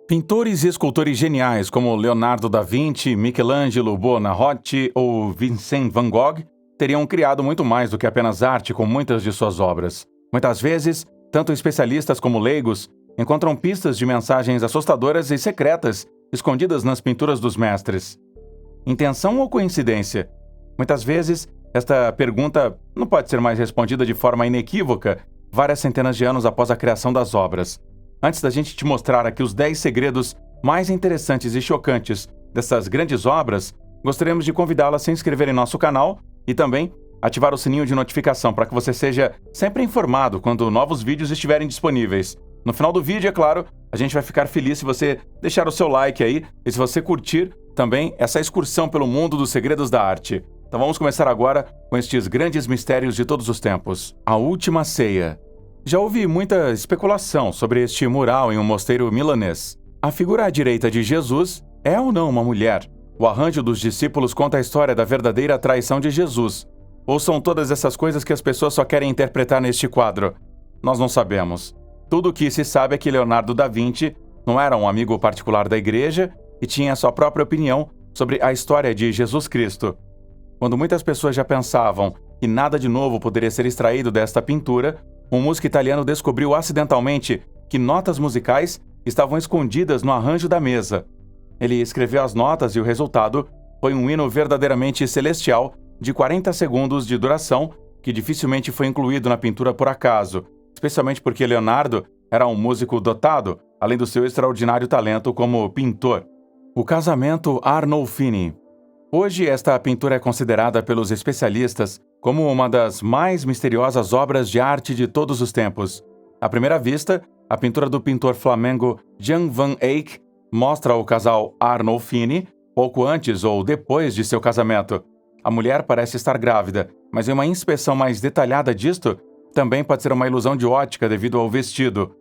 Pintores e escultores geniais como Leonardo da Vinci, Michelangelo Buonarroti ou Vincent van Gogh teriam criado muito mais do que apenas arte com muitas de suas obras. Muitas vezes, tanto especialistas como leigos encontram pistas de mensagens assustadoras e secretas escondidas nas pinturas dos mestres. Intenção ou coincidência? Muitas vezes, esta pergunta não pode ser mais respondida de forma inequívoca várias centenas de anos após a criação das obras. Antes da gente te mostrar aqui os 10 segredos mais interessantes e chocantes dessas grandes obras, gostaríamos de convidá-la a se inscrever em nosso canal e também ativar o sininho de notificação para que você seja sempre informado quando novos vídeos estiverem disponíveis. No final do vídeo, é claro, a gente vai ficar feliz se você deixar o seu like aí e se você curtir também essa excursão pelo mundo dos segredos da arte. Então vamos começar agora com estes grandes mistérios de todos os tempos. A Última Ceia. Já houve muita especulação sobre este mural em um mosteiro milanês. A figura à direita de Jesus é ou não uma mulher? O arranjo dos discípulos conta a história da verdadeira traição de Jesus. Ou são todas essas coisas que as pessoas só querem interpretar neste quadro? Nós não sabemos. Tudo o que se sabe é que Leonardo da Vinci não era um amigo particular da igreja e tinha sua própria opinião sobre a história de Jesus Cristo. Quando muitas pessoas já pensavam que nada de novo poderia ser extraído desta pintura, um músico italiano descobriu acidentalmente que notas musicais estavam escondidas no arranjo da mesa. Ele escreveu as notas e o resultado foi um hino verdadeiramente celestial de 40 segundos de duração que dificilmente foi incluído na pintura por acaso, especialmente porque Leonardo era um músico dotado, além do seu extraordinário talento como pintor. O casamento Arnolfini. Hoje, esta pintura é considerada pelos especialistas como uma das mais misteriosas obras de arte de todos os tempos. À primeira vista, a pintura do pintor flamengo Jan van Eyck mostra o casal Arnolfini pouco antes ou depois de seu casamento. A mulher parece estar grávida, mas em uma inspeção mais detalhada disto, também pode ser uma ilusão de ótica devido ao vestido.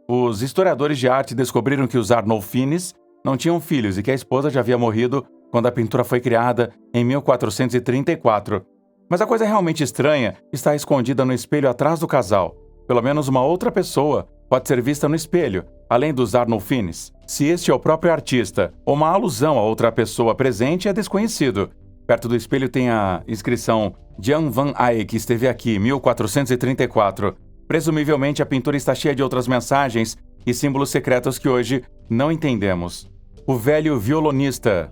Os historiadores de arte descobriram que os Arnolfinis não tinham filhos e que a esposa já havia morrido quando a pintura foi criada em 1434. Mas a coisa realmente estranha está escondida no espelho atrás do casal. Pelo menos uma outra pessoa pode ser vista no espelho, além dos Arnolfinis. Se este é o próprio artista ou uma alusão a outra pessoa presente é desconhecido. Perto do espelho tem a inscrição Jan van Eyck esteve aqui, 1434. Presumivelmente a pintura está cheia de outras mensagens e símbolos secretos que hoje não entendemos. O velho violonista.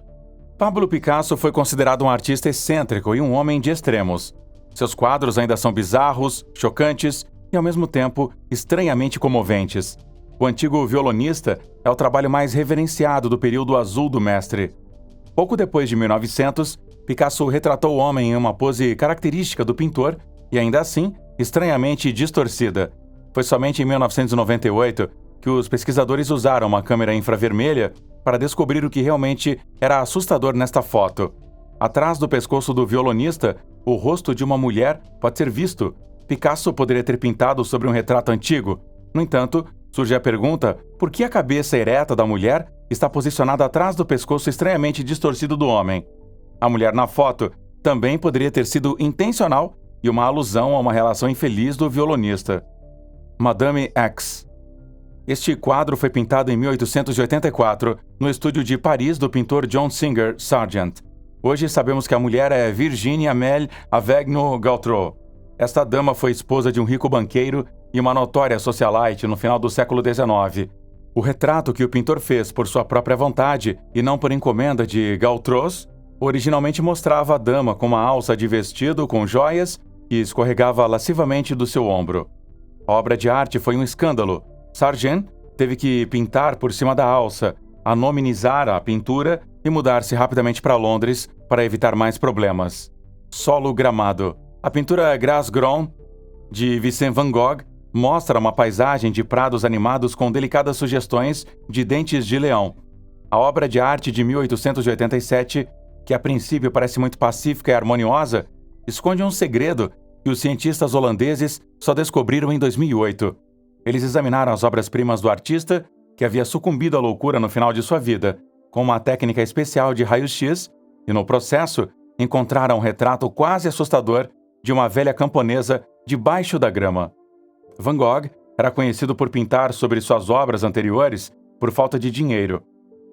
Pablo Picasso foi considerado um artista excêntrico e um homem de extremos. Seus quadros ainda são bizarros, chocantes e, ao mesmo tempo, estranhamente comoventes. O Antigo Violonista é o trabalho mais reverenciado do período azul do mestre. Pouco depois de 1900, Picasso retratou o homem em uma pose característica do pintor e, ainda assim, estranhamente distorcida. Foi somente em 1998 que os pesquisadores usaram uma câmera infravermelha para descobrir o que realmente era assustador nesta foto. Atrás do pescoço do violonista, o rosto de uma mulher pode ser visto. Picasso poderia ter pintado sobre um retrato antigo. No entanto, surge a pergunta: por que a cabeça ereta da mulher está posicionada atrás do pescoço estranhamente distorcido do homem? A mulher na foto também poderia ter sido intencional e uma alusão a uma relação infeliz do violonista. Madame X. Este quadro foi pintado em 1884, no estúdio de Paris do pintor John Singer Sargent. Hoje sabemos que a mulher é Virginie Amélie Avegno-Gautreau. Esta dama foi esposa de um rico banqueiro e uma notória socialite no final do século XIX. O retrato que o pintor fez por sua própria vontade e não por encomenda de Gautreaux, originalmente mostrava a dama com uma alça de vestido com joias que escorregava lascivamente do seu ombro. A obra de arte foi um escândalo. Sargent teve que pintar por cima da alça, anonimizar a pintura e mudar-se rapidamente para Londres para evitar mais problemas. Solo gramado. A pintura Gras Grand, de Vincent van Gogh, mostra uma paisagem de prados animados com delicadas sugestões de dentes de leão. A obra de arte de 1887, que a princípio parece muito pacífica e harmoniosa, esconde um segredo que os cientistas holandeses só descobriram em 2008. Eles examinaram as obras-primas do artista, que havia sucumbido à loucura no final de sua vida, com uma técnica especial de raio-x, e no processo encontraram um retrato quase assustador de uma velha camponesa debaixo da grama. Van Gogh era conhecido por pintar sobre suas obras anteriores por falta de dinheiro.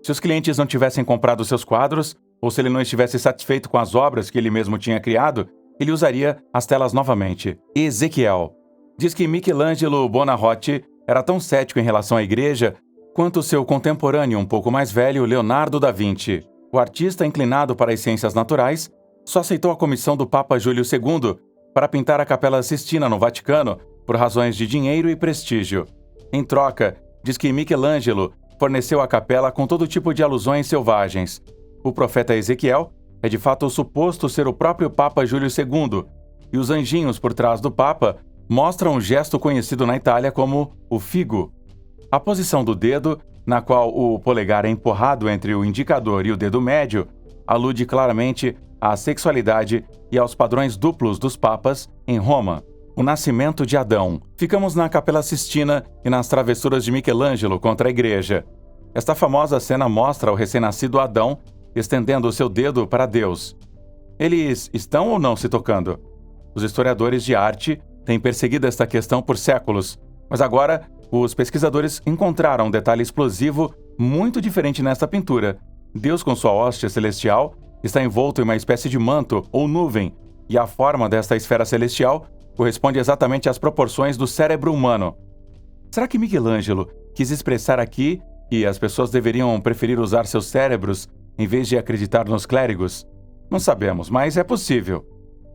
Se os clientes não tivessem comprado seus quadros, ou se ele não estivesse satisfeito com as obras que ele mesmo tinha criado, ele usaria as telas novamente. Ezequiel. Diz que Michelangelo Buonarroti era tão cético em relação à igreja quanto seu contemporâneo um pouco mais velho, Leonardo da Vinci. O artista inclinado para as ciências naturais só aceitou a comissão do Papa Júlio II para pintar a Capela Sistina no Vaticano por razões de dinheiro e prestígio. Em troca, diz que Michelangelo forneceu a capela com todo tipo de alusões selvagens. O profeta Ezequiel é de fato suposto ser o próprio Papa Júlio II, e os anjinhos por trás do Papa mostram um gesto conhecido na Itália como o figo. A posição do dedo, na qual o polegar é empurrado entre o indicador e o dedo médio, alude claramente à sexualidade e aos padrões duplos dos papas em Roma. O nascimento de Adão. Ficamos na Capela Sistina e nas travessuras de Michelangelo contra a igreja. Esta famosa cena mostra o recém-nascido Adão estendendo o seu dedo para Deus. Eles estão ou não se tocando? Os historiadores de arte têm perseguido esta questão por séculos, mas agora os pesquisadores encontraram um detalhe explosivo muito diferente nesta pintura. Deus, com sua hóstia celestial, está envolto em uma espécie de manto ou nuvem, e a forma desta esfera celestial corresponde exatamente às proporções do cérebro humano. Será que Michelangelo quis expressar aqui que as pessoas deveriam preferir usar seus cérebros em vez de acreditar nos clérigos? Não sabemos, mas é possível.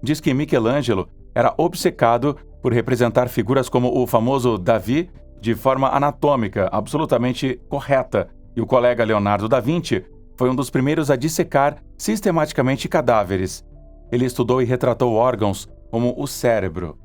Diz que Michelangelo era obcecado por representar figuras como o famoso Davi de forma anatômica absolutamente correta, e o colega Leonardo da Vinci foi um dos primeiros a dissecar sistematicamente cadáveres. Ele estudou e retratou órgãos como o cérebro.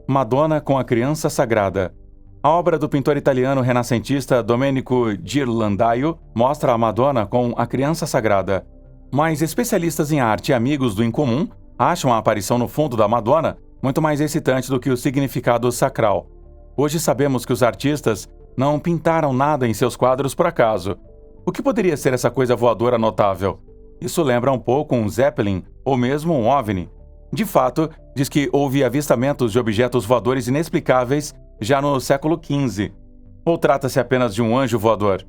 Madonna com a Criança Sagrada. A obra do pintor italiano renascentista Domenico Ghirlandaio mostra a Madonna com a Criança Sagrada. Mas especialistas em arte e amigos do incomum acham a aparição no fundo da Madonna muito mais excitante do que o significado sacral. Hoje sabemos que os artistas não pintaram nada em seus quadros por acaso. O que poderia ser essa coisa voadora notável? Isso lembra um pouco um Zeppelin ou mesmo um OVNI. De fato, diz que houve avistamentos de objetos voadores inexplicáveis já no século XV. Ou trata-se apenas de um anjo voador?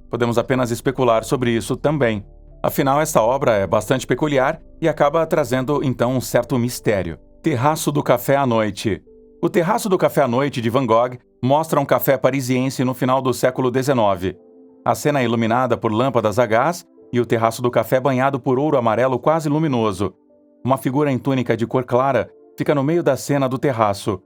Podemos apenas especular sobre isso também. Afinal, esta obra é bastante peculiar e acaba trazendo, então, um certo mistério. Terraço do Café à Noite. O Terraço do Café à Noite de Van Gogh mostra um café parisiense no final do século XIX. A cena é iluminada por lâmpadas a gás e o terraço do café banhado por ouro amarelo quase luminoso. Uma figura em túnica de cor clara fica no meio da cena do terraço.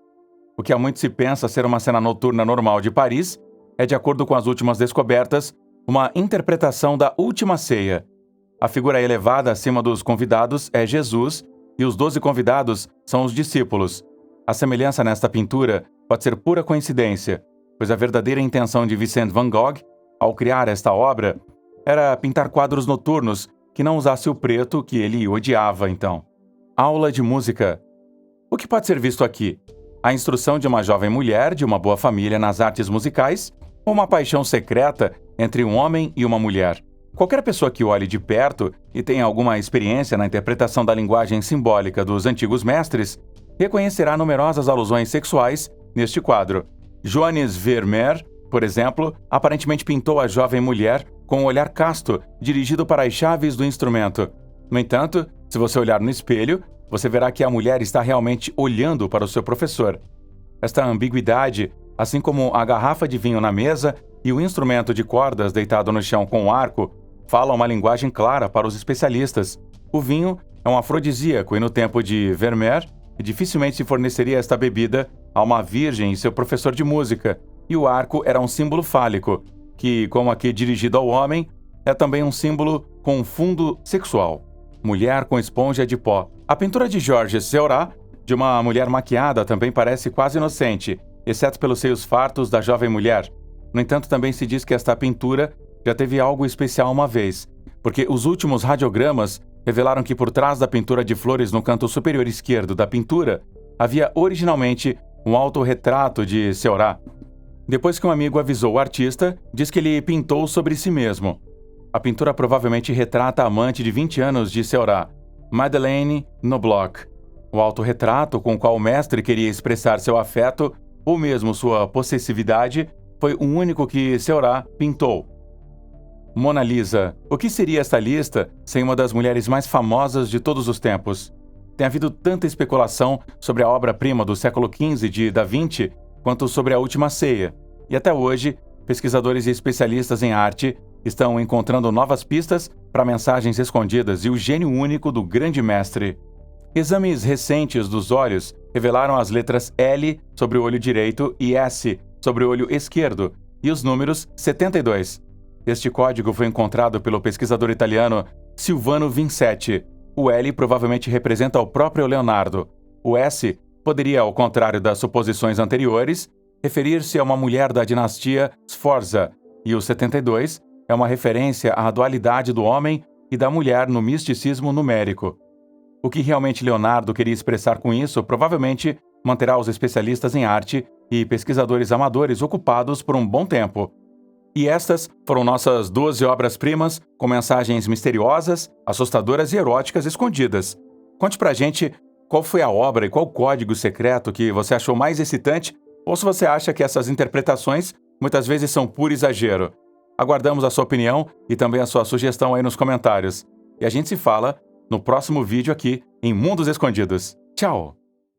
O que há muito se pensa ser uma cena noturna normal de Paris é, de acordo com as últimas descobertas, uma interpretação da Última Ceia. A figura elevada acima dos convidados é Jesus e os 12 convidados são os discípulos. A semelhança nesta pintura pode ser pura coincidência, pois a verdadeira intenção de Vincent van Gogh, ao criar esta obra, era pintar quadros noturnos que não usasse o preto que ele odiava, então. Aula de música. O que pode ser visto aqui? A instrução de uma jovem mulher de uma boa família nas artes musicais ou uma paixão secreta entre um homem e uma mulher? Qualquer pessoa que olhe de perto e tenha alguma experiência na interpretação da linguagem simbólica dos antigos mestres reconhecerá numerosas alusões sexuais neste quadro. Johannes Vermeer, por exemplo, aparentemente pintou a jovem mulher com um olhar casto dirigido para as chaves do instrumento. No entanto, se você olhar no espelho, você verá que a mulher está realmente olhando para o seu professor. Esta ambiguidade, assim como a garrafa de vinho na mesa e o instrumento de cordas deitado no chão com o arco, falam uma linguagem clara para os especialistas. O vinho é um afrodisíaco e no tempo de Vermeer, dificilmente se forneceria esta bebida a uma virgem e seu professor de música, e o arco era um símbolo fálico, que, como aqui dirigido ao homem, é também um símbolo com fundo sexual. Mulher com esponja de pó. A pintura de Georges Seurat, de uma mulher maquiada, também parece quase inocente, exceto pelos seios fartos da jovem mulher. No entanto, também se diz que esta pintura já teve algo especial uma vez, porque os últimos radiogramas revelaram que por trás da pintura de flores no canto superior esquerdo da pintura, havia originalmente um autorretrato de Seurat. Depois que um amigo avisou o artista, diz que ele pintou sobre si mesmo. A pintura provavelmente retrata a amante de 20 anos de Seurat, Madeleine Knobloch. O autorretrato com o qual o mestre queria expressar seu afeto, ou mesmo sua possessividade, foi o único que Seurat pintou. Mona Lisa. O que seria esta lista sem uma das mulheres mais famosas de todos os tempos? Tem havido tanta especulação sobre a obra-prima do século XV de Da Vinci quanto sobre a Última Ceia. E até hoje, pesquisadores e especialistas em arte estão encontrando novas pistas para mensagens escondidas e o gênio único do grande mestre. Exames recentes dos olhos revelaram as letras L sobre o olho direito e S sobre o olho esquerdo e os números 72. Este código foi encontrado pelo pesquisador italiano Silvano Vincetti. O L provavelmente representa o próprio Leonardo. O S poderia, ao contrário das suposições anteriores, referir-se a uma mulher da dinastia Sforza, e o 72 é uma referência à dualidade do homem e da mulher no misticismo numérico. O que realmente Leonardo queria expressar com isso provavelmente manterá os especialistas em arte e pesquisadores amadores ocupados por um bom tempo. E estas foram nossas 12 obras-primas com mensagens misteriosas, assustadoras e eróticas escondidas. Conte pra gente qual foi a obra e qual código secreto que você achou mais excitante, ou se você acha que essas interpretações muitas vezes são puro exagero. Aguardamos a sua opinião e também a sua sugestão aí nos comentários. E a gente se fala no próximo vídeo aqui em Mundos Escondidos. Tchau!